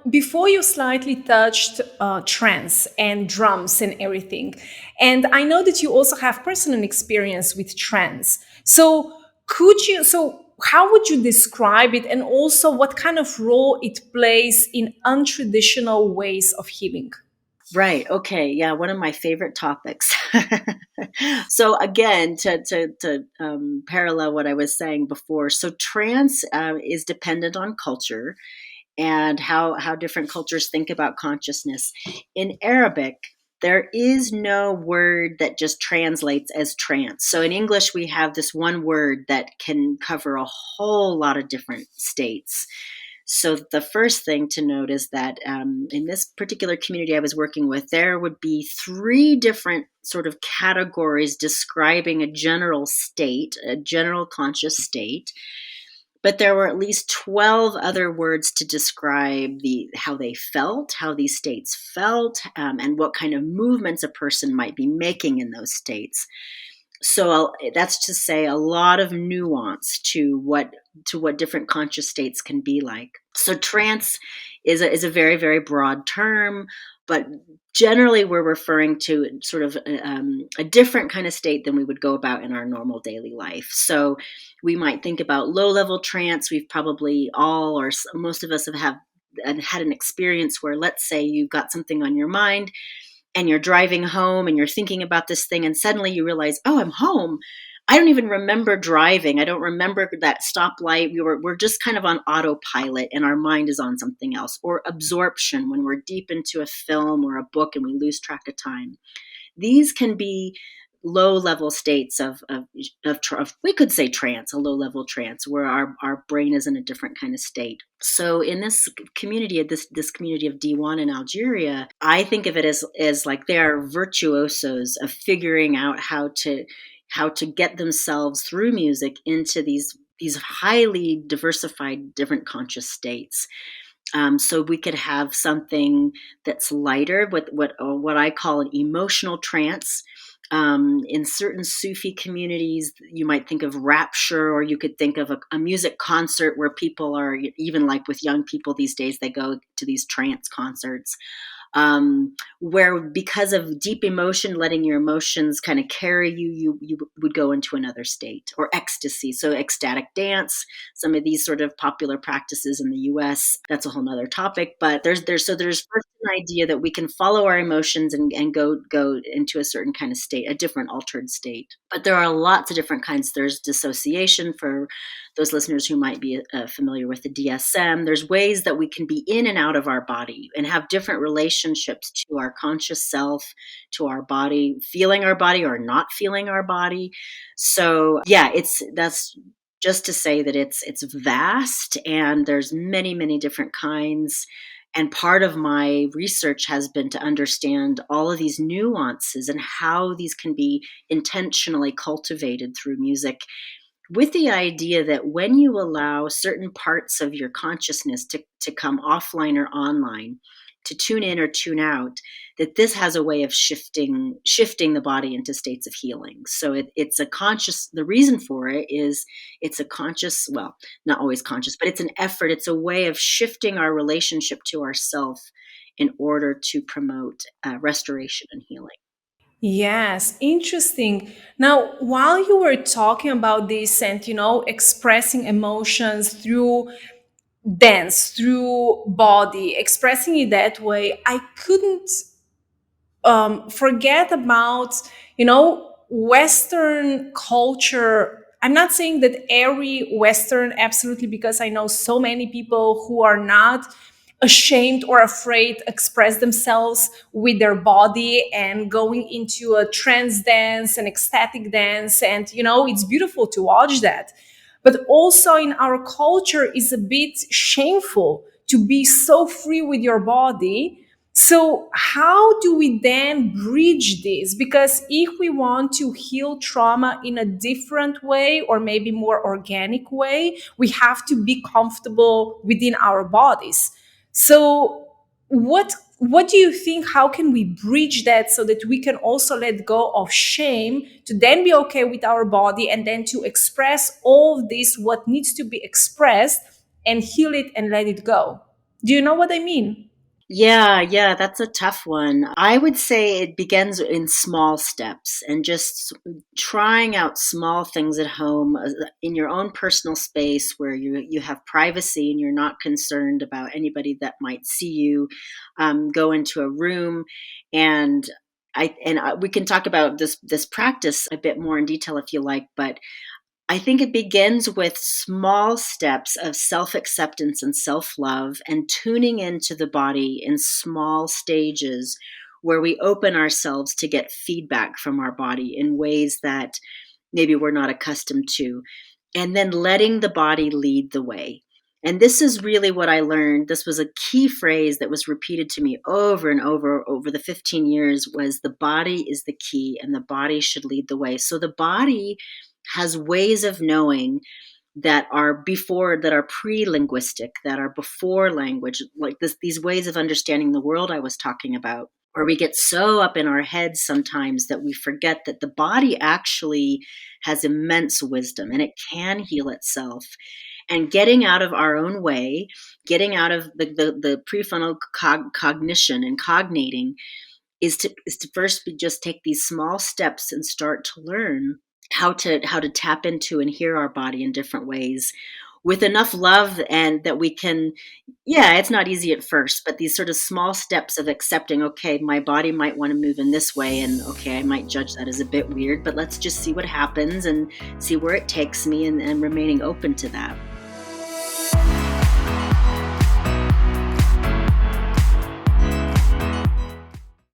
before you slightly touched trance and drums and everything. And I know that you also have personal experience with trance. So how would you describe it? And also, what kind of role it plays in untraditional ways of healing? Right. Okay. Yeah. One of my favorite topics. So again, to parallel what I was saying before, so trance is dependent on culture and how different cultures think about consciousness. In Arabic, there is no word that just translates as trance. So in English, we have this one word that can cover a whole lot of different states. So the first thing to note is that in this particular community I was working with, there would be three different sort of categories describing a general state, a general conscious state. But there were at least 12 other words to describe how they felt, how these states felt, and what kind of movements a person might be making in those states. So that's to say a lot of nuance to what different conscious states can be like. So trance is a very, very broad term, but generally we're referring to sort of a different kind of state than we would go about in our normal daily life. So we might think about low level trance. We've probably all, or most of us have had an experience where, let's say, you've got something on your mind and you're driving home and you're thinking about this thing, and suddenly you realize, oh, I'm home. I don't even remember driving. I don't remember that stoplight. We're just kind of on autopilot and our mind is on something else. Or absorption, when we're deep into a film or a book and we lose track of time. These can be low level states of we could say trance, a low level trance, where our brain is in a different kind of state. So in this community, this community of D1 in Algeria, I think of it as like they are virtuosos of figuring out how to get themselves through music into these highly diversified different conscious states. So we could have something that's lighter, with what I call an emotional trance. In certain Sufi communities, you might think of rapture, or you could think of a music concert where people are, even like with young people these days, they go to these trance concerts. Where because of deep emotion, letting your emotions kind of carry you would go into another state. Or ecstasy, so ecstatic dance, some of these sort of popular practices in the US. That's a whole nother topic, but there's first an idea that we can follow our emotions and go into a certain kind of state, a different altered state. But there are lots of different kinds. There's dissociation, for those listeners who might be familiar with the DSM. There's ways that we can be in and out of our body and have different relationships to our conscious self, to our body, feeling our body or not feeling our body. So yeah, that's just to say that it's vast, and there's many, many different kinds. And part of my research has been to understand all of these nuances and how these can be intentionally cultivated through music, with the idea that when you allow certain parts of your consciousness to come offline or online, to tune in or tune out, that this has a way of shifting the body into states of healing. So it's a conscious, the reason for it is it's a conscious, well, not always conscious, but it's an effort. It's a way of shifting our relationship to ourself in order to promote restoration and healing. Yes, interesting. Now, while you were talking about this and, expressing emotions through dance, through body, expressing it that way, I couldn't forget about, Western culture. I'm not saying that every Western, absolutely, because I know so many people who are not ashamed or afraid to express themselves with their body and going into a trance dance and ecstatic dance. And, it's beautiful to watch that. But also in our culture is a bit shameful to be so free with your body. So how do we then bridge this? Because if we want to heal trauma in a different way, or maybe more organic way, we have to be comfortable within our bodies. So what do you think? How can we bridge that so that we can also let go of shame, to then be okay with our body, and then to express all of this what needs to be expressed, and heal it and let it go? Do you know what I mean? Yeah, yeah, that's a tough one. I would say it begins in small steps and just trying out small things at home in your own personal space where you have privacy and you're not concerned about anybody that might see you. Go into a room and we can talk about this practice a bit more in detail if you like, but I think it begins with small steps of self acceptance and self love and tuning into the body in small stages where we open ourselves to get feedback from our body in ways that maybe we're not accustomed to. And then letting the body lead the way. And this is really what I learned. This was a key phrase that was repeated to me over and over the 15 years was the body is the key and the body should lead the way. So the body has ways of knowing that are pre-linguistic, that are before language, like these ways of understanding the world I was talking about, where we get so up in our heads sometimes that we forget that the body actually has immense wisdom and it can heal itself. And getting out of our own way, getting out of the prefrontal cognition and cognating is to first just take these small steps and start to learn how to tap into and hear our body in different ways with enough love and that we can. Yeah, it's not easy at first, but these sort of small steps of accepting, okay, my body might want to move in this way, and okay, I might judge that as a bit weird, but let's just see what happens and see where it takes me, and remaining open to that.